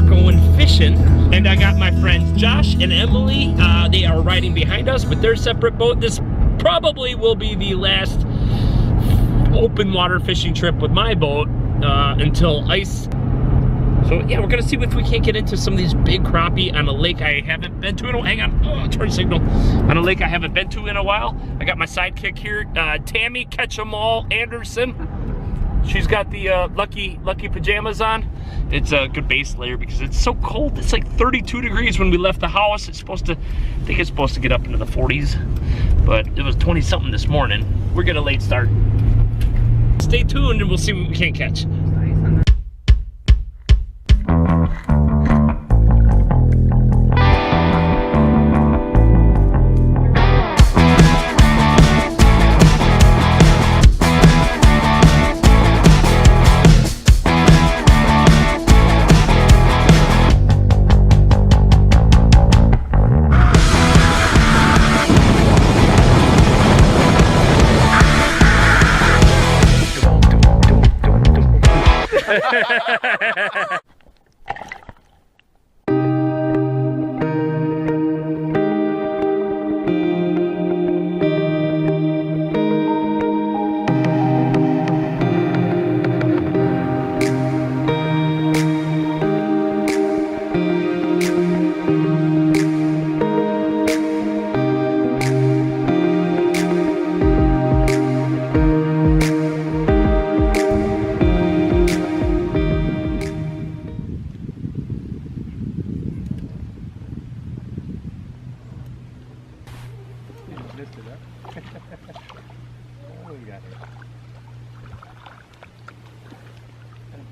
are going fishing, and I got my friends Josh and Emily. They are riding behind us with their separate boat. This probably will be the last open water fishing trip with my boat until ice. So yeah, we're gonna see if we can't get into some of these big crappie on a lake I haven't been to in a while. Hang on, oh, turn signal. On a lake I haven't been to in a while. I got my sidekick here, Tammy Catch-em-all Anderson. She's got the lucky pajamas on. It's a good base layer because it's so cold. It's like 32 degrees when we left the house. It's supposed to, I think it's supposed to get up into the 40s, but it was 20 something this morning. We're getting a late start. Stay tuned and we'll see what we can catch.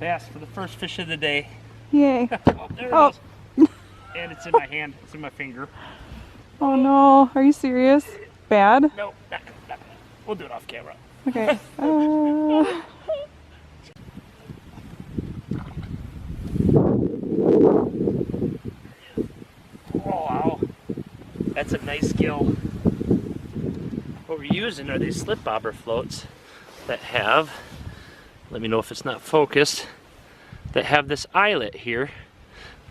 Bass for the first fish of the day. Yay. Oh, there it is. And it's in my hand. It's in my finger. Oh no. Are you serious? Bad? No, not. We'll do it off camera. Okay. Oh, wow. That's a nice gill. What we're using are these slip bobber floats that have, let me know if it's not focused, that have this eyelet here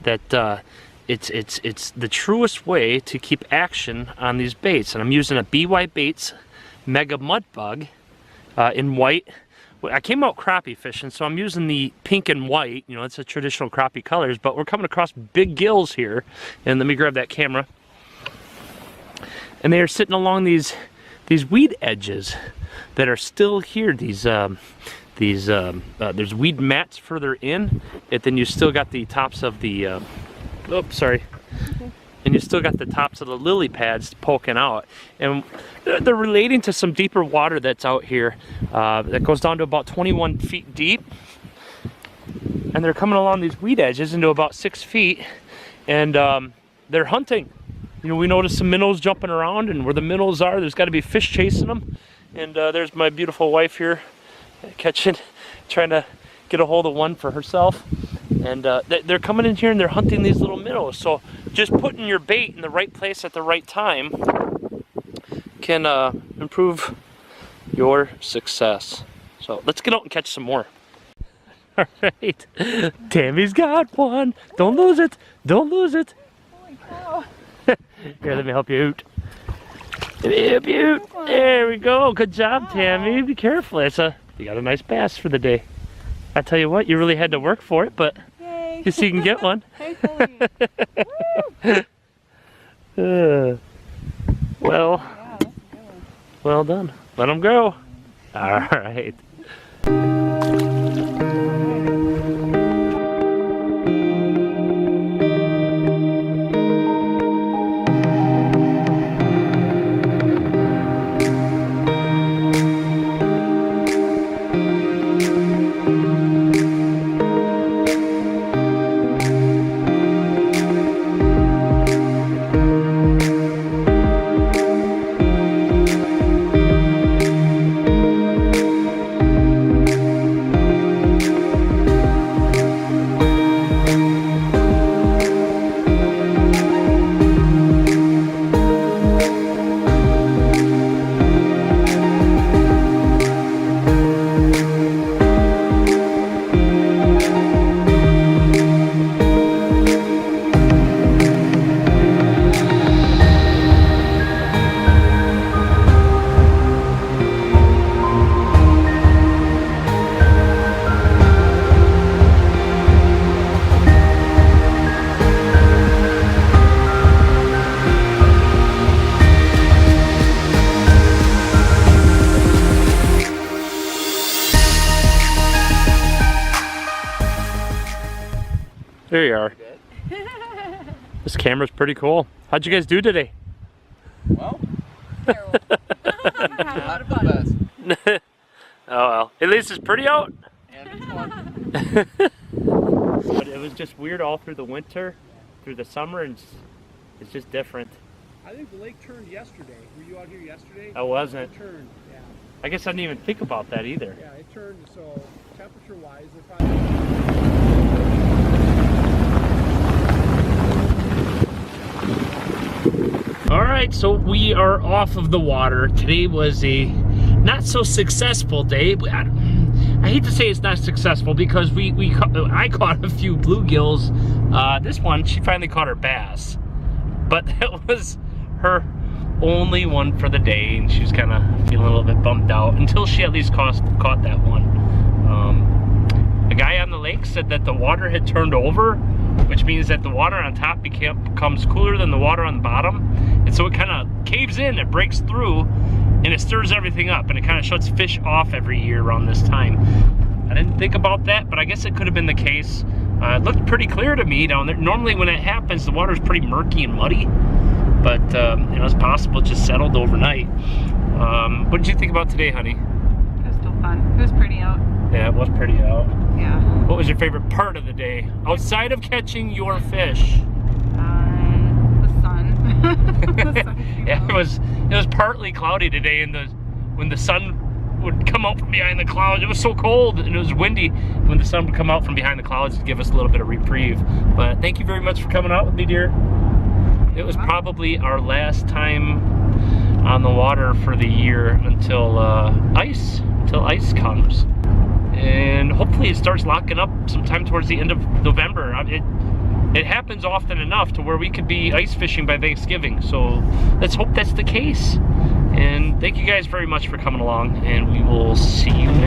that it's the truest way to keep action on these baits. And I'm using a BY Baits Mega Mud Bug in white. I came out crappie fishing, so I'm using the pink and white, you know, it's a traditional crappie colors, but we're coming across big gills here. And let me grab that camera. And they are sitting along these weed edges that are still here. There's weed mats further in, and then you still got the tops of the, okay. And you still got the tops of the lily pads poking out. And they're relating to some deeper water that's out here that goes down to about 21 feet deep. And they're coming along these weed edges into about 6 feet, and they're hunting. You know, we noticed some minnows jumping around, and where the minnows are, there's got to be fish chasing them. And there's my beautiful wife here trying to get a hold of one for herself. And they're coming in here and they're hunting these little minnows. So just putting your bait in the right place at the right time can improve your success. So let's get out and catch some more. All right, Tammy's got one. Don't lose it. Don't lose it. Holy cow. Here, let me help you out. Let me help you out. There we go. Good job, Tammy. Be careful. You got a nice bass for the day. I tell you what, you really had to work for it, but yay. You see, you can get one. Well, yeah, that's good. Well done. Let them go. All right. There you are. This camera's pretty cool. How'd you guys do today? Well, Terrible. had a lot of fun. Oh well, at least it's pretty out. And it's fun. But it was just weird all through the winter, through the summer, and it's just different. I think the lake turned yesterday. Were you out here yesterday? I wasn't. It turned, yeah. I guess I didn't even think about that either. Yeah, it turned, so temperature-wise, they're probably... All right, so we are off of the water. Today was a not so successful day. I hate to say it's not successful because I caught a few bluegills. This one, she finally caught her bass, but that was her only one for the day, and she was kind of feeling a little bit bummed out until she at least caught that one. A guy on the lake said that the water had turned over, which means that the water on top becomes cooler than the water on the bottom, and so it kind of caves in, it breaks through, and it stirs everything up, and it kind of shuts fish off every year around this time. I didn't think about that, but I guess it could have been the case. It looked pretty clear to me down there. Normally when it happens, the water's pretty murky and muddy, but you know, it's possible it just settled overnight. What did you think about today, honey? It was still fun. It was pretty out. Yeah, it was pretty out. Yeah. What was your favorite part of the day, outside of catching your fish? The sun. The sun came Yeah, out. it was partly cloudy today, and when the sun would come out from behind the clouds, it was so cold and it was windy. When the sun would come out from behind the clouds to give us a little bit of reprieve. But thank you very much for coming out with me, dear. It was probably our last time on the water for the year until ice comes. And hopefully it starts locking up sometime towards the end of November. It happens often enough to where we could be ice fishing by Thanksgiving. So let's hope that's the case. And thank you guys very much for coming along, and we will see you next time.